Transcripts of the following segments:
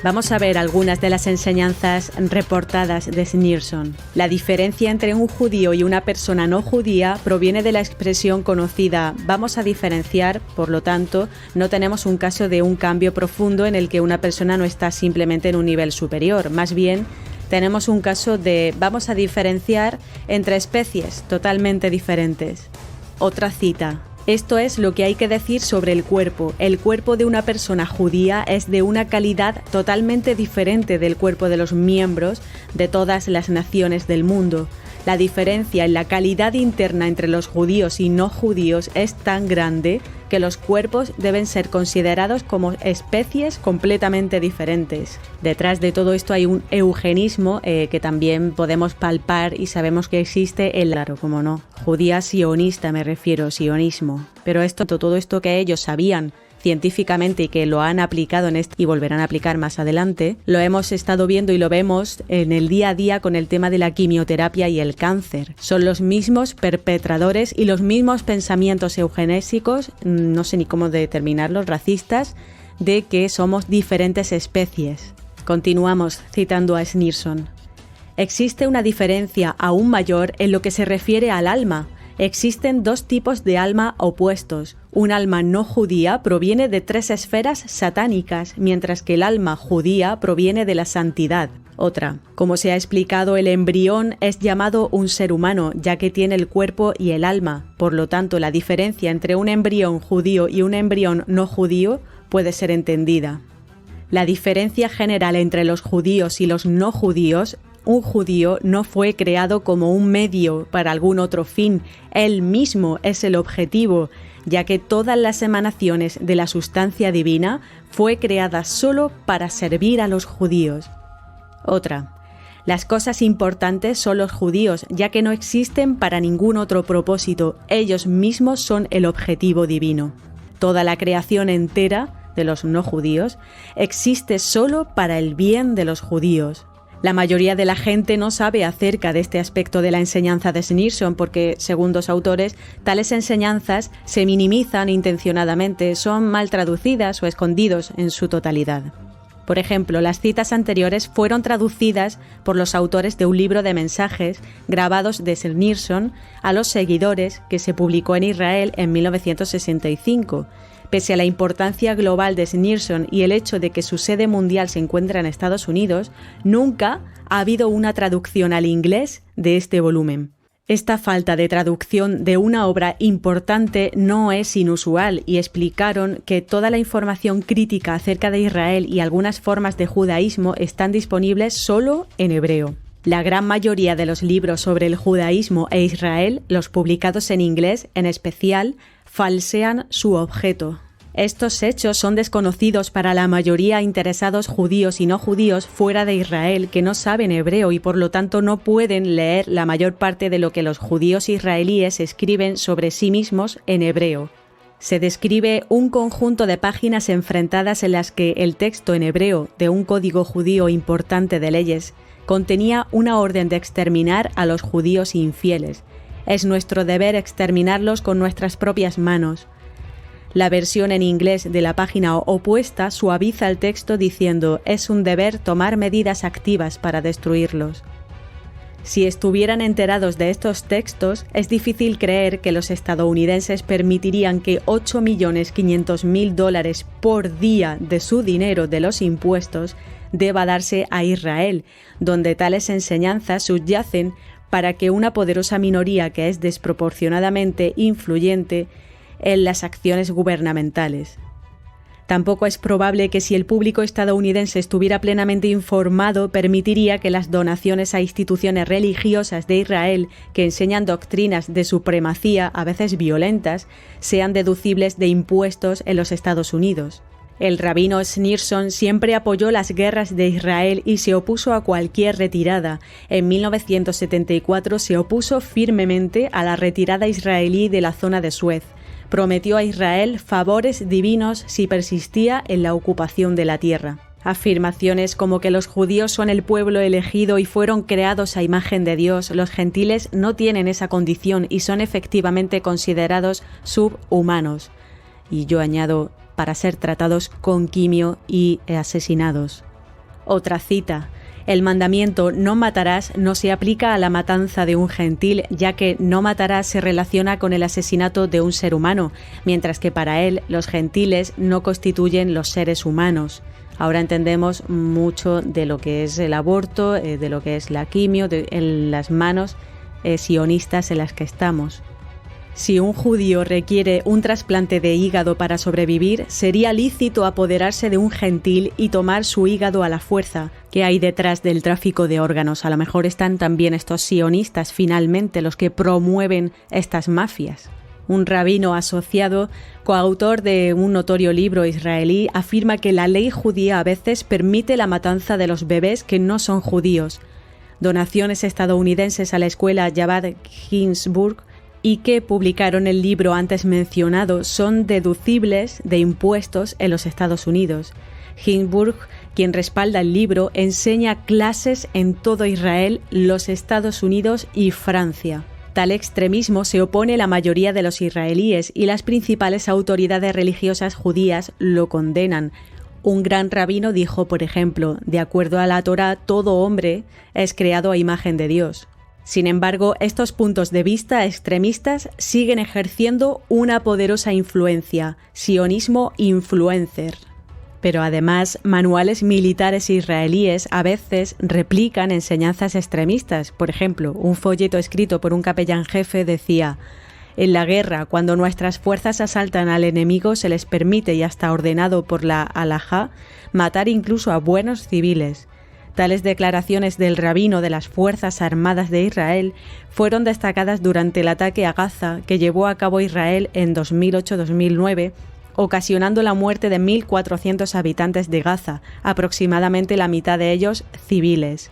Vamos a ver algunas de las enseñanzas reportadas de Schneerson. La diferencia entre un judío y una persona no judía proviene de la expresión conocida "vamos a diferenciar", por lo tanto, no tenemos un caso de un cambio profundo en el que una persona no está simplemente en un nivel superior, más bien tenemos un caso de "vamos a diferenciar entre especies totalmente diferentes". Otra cita. Esto es lo que hay que decir sobre el cuerpo. El cuerpo de una persona judía es de una calidad totalmente diferente del cuerpo de los miembros de todas las naciones del mundo. La diferencia en la calidad interna entre los judíos y no judíos es tan grande que los cuerpos deben ser considerados como especies completamente diferentes. Detrás de todo esto hay un eugenismo que también podemos palpar y sabemos que existe claro, como no, judía sionista me refiero, sionismo. Pero todo esto que ellos sabían científicamente y que lo han aplicado y volverán a aplicar más adelante, lo hemos estado viendo y lo vemos en el día a día con el tema de la quimioterapia y el cáncer. Son los mismos perpetradores y los mismos pensamientos eugenésicos, no sé ni cómo determinarlos, racistas, de que somos diferentes especies. Continuamos citando a Schneerson. Existe una diferencia aún mayor en lo que se refiere al alma. Existen dos tipos de alma opuestos. Un alma no judía proviene de 3 esferas satánicas, mientras que el alma judía proviene de la santidad. Otra. Como se ha explicado, el embrión es llamado un ser humano, ya que tiene el cuerpo y el alma. Por lo tanto, la diferencia entre un embrión judío y un embrión no judío puede ser entendida. La diferencia general entre los judíos y los no judíos: un judío no fue creado como un medio para algún otro fin, él mismo es el objetivo, ya que todas las emanaciones de la sustancia divina fue creada solo para servir a los judíos. Otra. Las cosas importantes son los judíos, ya que no existen para ningún otro propósito, ellos mismos son el objetivo divino. Toda la creación entera de los no judíos existe solo para el bien de los judíos. La mayoría de la gente no sabe acerca de este aspecto de la enseñanza de Schneerson porque, según dos autores, tales enseñanzas se minimizan intencionadamente, son mal traducidas o escondidos en su totalidad. Por ejemplo, las citas anteriores fueron traducidas por los autores de un libro de mensajes grabados de Schneerson a los seguidores que se publicó en Israel en 1965. Pese a la importancia global de Schneerson y el hecho de que su sede mundial se encuentra en Estados Unidos, nunca ha habido una traducción al inglés de este volumen. Esta falta de traducción de una obra importante no es inusual y explicaron que toda la información crítica acerca de Israel y algunas formas de judaísmo están disponibles solo en hebreo. La gran mayoría de los libros sobre el judaísmo e Israel, los publicados en inglés en especial, falsean su objeto. Estos hechos son desconocidos para la mayoría interesados judíos y no judíos fuera de Israel que no saben hebreo y por lo tanto no pueden leer la mayor parte de lo que los judíos israelíes escriben sobre sí mismos en hebreo. Se describe un conjunto de páginas enfrentadas en las que el texto en hebreo de un código judío importante de leyes contenía una orden de exterminar a los judíos infieles. Es nuestro deber exterminarlos con nuestras propias manos. La versión en inglés de la página opuesta suaviza el texto diciendo: es un deber tomar medidas activas para destruirlos. Si estuvieran enterados de estos textos, es difícil creer que los estadounidenses permitirían que $8.500.000 por día de su dinero de los impuestos deba darse a Israel, donde tales enseñanzas subyacen para que una poderosa minoría que es desproporcionadamente influyente en las acciones gubernamentales. Tampoco es probable que si el público estadounidense estuviera plenamente informado, permitiría que las donaciones a instituciones religiosas de Israel que enseñan doctrinas de supremacía, a veces violentas, sean deducibles de impuestos en los Estados Unidos. El rabino Schneerson siempre apoyó las guerras de Israel y se opuso a cualquier retirada. En 1974 se opuso firmemente a la retirada israelí de la zona de Suez. Prometió a Israel favores divinos si persistía en la ocupación de la tierra. Afirmaciones como que los judíos son el pueblo elegido y fueron creados a imagen de Dios, los gentiles no tienen esa condición y son efectivamente considerados subhumanos. Y yo añado, para ser tratados con quimio y asesinados. Otra cita: el mandamiento no matarás no se aplica a la matanza de un gentil, ya que no matarás se relaciona con el asesinato de un ser humano, mientras que para él los gentiles no constituyen los seres humanos. Ahora entendemos mucho de lo que es el aborto, de lo que es la quimio, en las manos sionistas en las que estamos. Si un judío requiere un trasplante de hígado para sobrevivir, sería lícito apoderarse de un gentil y tomar su hígado a la fuerza. ¿Qué hay detrás del tráfico de órganos? A lo mejor están también estos sionistas finalmente los que promueven estas mafias. Un rabino asociado, coautor de un notorio libro israelí, afirma que la ley judía a veces permite la matanza de los bebés que no son judíos. Donaciones estadounidenses a la escuela Yad Ginsburg y que publicaron el libro antes mencionado son deducibles de impuestos en los Estados Unidos. Ginsburg, quien respalda el libro, enseña clases en todo Israel, los Estados Unidos y Francia. Tal extremismo se opone a la mayoría de los israelíes y las principales autoridades religiosas judías lo condenan. Un gran rabino dijo, por ejemplo, de acuerdo a la Torá, todo hombre es creado a imagen de Dios. Sin embargo, estos puntos de vista extremistas siguen ejerciendo una poderosa influencia, sionismo influencer. Pero además, manuales militares israelíes a veces replican enseñanzas extremistas. Por ejemplo, un folleto escrito por un capellán jefe decía: en la guerra, cuando nuestras fuerzas asaltan al enemigo, se les permite, y hasta ordenado por la halajá, matar incluso a buenos civiles. Tales declaraciones del rabino de las Fuerzas Armadas de Israel fueron destacadas durante el ataque a Gaza que llevó a cabo Israel en 2008-2009, ocasionando la muerte de 1.400 habitantes de Gaza, aproximadamente la mitad de ellos civiles.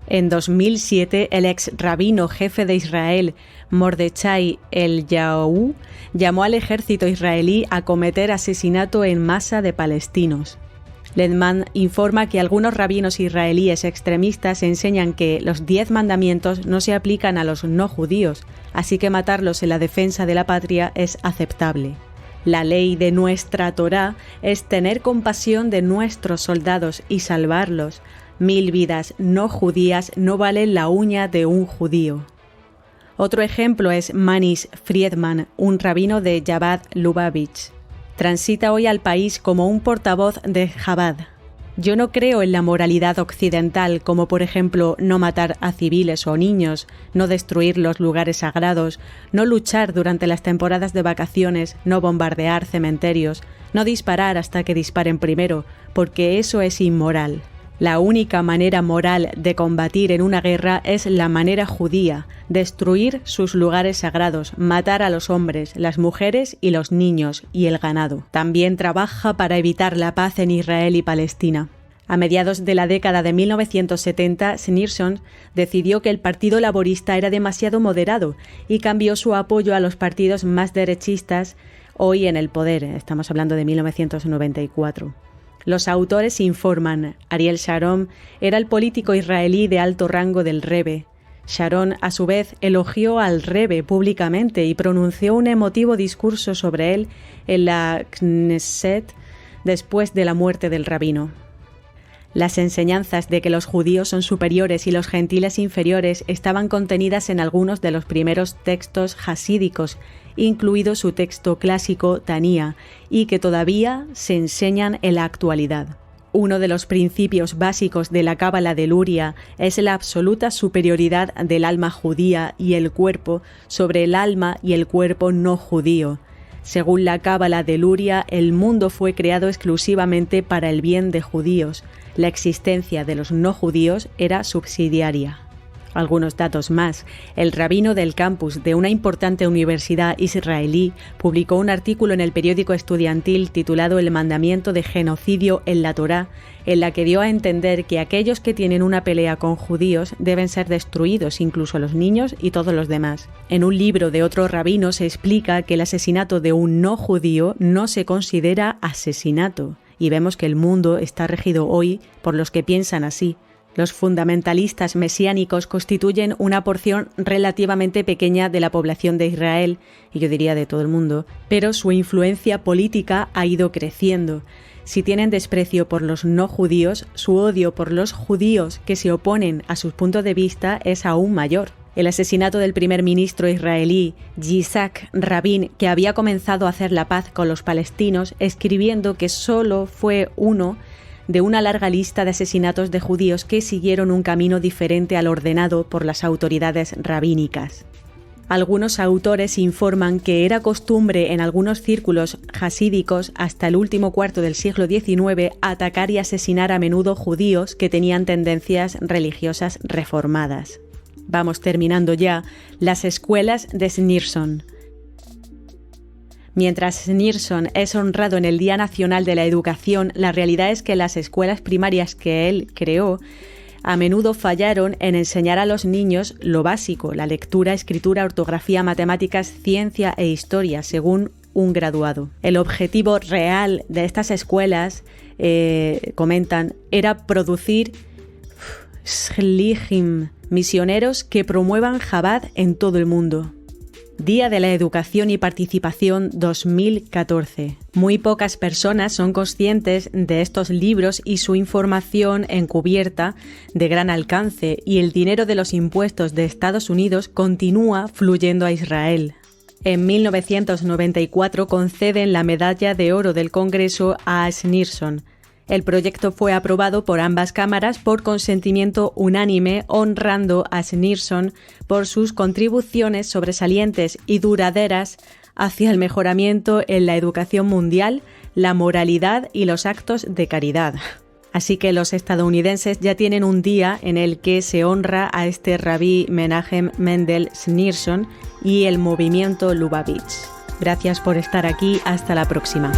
En 2007, el ex rabino jefe de Israel, Mordechai Eliyahu, llamó al ejército israelí a cometer asesinato en masa de palestinos. Ledman informa que algunos rabinos israelíes extremistas enseñan que los 10 mandamientos no se aplican a los no judíos, así que matarlos en la defensa de la patria es aceptable. La ley de nuestra Torá es tener compasión de nuestros soldados y salvarlos. 1000 vidas no judías no valen la uña de un judío. Otro ejemplo es Manis Friedman, un rabino de Chabad Lubavitch. Transita hoy al país como un portavoz de Chabad. Yo no creo en la moralidad occidental, como por ejemplo no matar a civiles o niños, no destruir los lugares sagrados, no luchar durante las temporadas de vacaciones, no bombardear cementerios, no disparar hasta que disparen primero, porque eso es inmoral. La única manera moral de combatir en una guerra es la manera judía, destruir sus lugares sagrados, matar a los hombres, las mujeres y los niños y el ganado. También trabaja para evitar la paz en Israel y Palestina. A mediados de la década de 1970, Schneerson decidió que el Partido Laborista era demasiado moderado y cambió su apoyo a los partidos más derechistas hoy en el poder. Estamos hablando de 1994. Los autores informan: Ariel Sharon era el político israelí de alto rango del Rebbe. Sharon, a su vez, elogió al Rebbe públicamente y pronunció un emotivo discurso sobre él en la Knesset después de la muerte del rabino. Las enseñanzas de que los judíos son superiores y los gentiles inferiores estaban contenidas en algunos de los primeros textos hasídicos, incluido su texto clásico Tanía, y que todavía se enseñan en la actualidad. Uno de los principios básicos de la Cábala de Luria es la absoluta superioridad del alma judía y el cuerpo sobre el alma y el cuerpo no judío. Según la Cábala de Luria, el mundo fue creado exclusivamente para el bien de judíos. La existencia de los no judíos era subsidiaria. Algunos datos más. El rabino del campus de una importante universidad israelí publicó un artículo en el periódico estudiantil titulado El mandamiento de genocidio en la Torá, en la que dio a entender que aquellos que tienen una pelea con judíos deben ser destruidos, incluso los niños y todos los demás. En un libro de otro rabino se explica que el asesinato de un no judío no se considera asesinato, y vemos que el mundo está regido hoy por los que piensan así. Los fundamentalistas mesiánicos constituyen una porción relativamente pequeña de la población de Israel, y yo diría de todo el mundo, pero su influencia política ha ido creciendo. Si tienen desprecio por los no judíos, su odio por los judíos que se oponen a sus puntos de vista es aún mayor. El asesinato del primer ministro israelí Yitzhak Rabin, que había comenzado a hacer la paz con los palestinos, escribiendo que solo fue uno de una larga lista de asesinatos de judíos que siguieron un camino diferente al ordenado por las autoridades rabínicas. Algunos autores informan que era costumbre en algunos círculos hasídicos hasta el último cuarto del siglo XIX atacar y asesinar a menudo judíos que tenían tendencias religiosas reformadas. Vamos terminando ya. Las escuelas de Schneerson. Mientras Schneerson es honrado en el Día Nacional de la Educación, la realidad es que las escuelas primarias que él creó a menudo fallaron en enseñar a los niños lo básico, la lectura, escritura, ortografía, matemáticas, ciencia e historia, según un graduado. El objetivo real de estas escuelas, comentan, era producir shlichim, misioneros que promuevan Chabad en todo el mundo. Día de la Educación y Participación 2014. Muy pocas personas son conscientes de estos libros y su información encubierta de gran alcance, y el dinero de los impuestos de Estados Unidos continúa fluyendo a Israel. En 1994 conceden la Medalla de Oro del Congreso a Schneerson. El proyecto fue aprobado por ambas cámaras por consentimiento unánime, honrando a Schneerson por sus contribuciones sobresalientes y duraderas hacia el mejoramiento en la educación mundial, la moralidad y los actos de caridad. Así que los estadounidenses ya tienen un día en el que se honra a este rabí Menachem Mendel Schneerson y el movimiento Lubavitch. Gracias por estar aquí, hasta la próxima.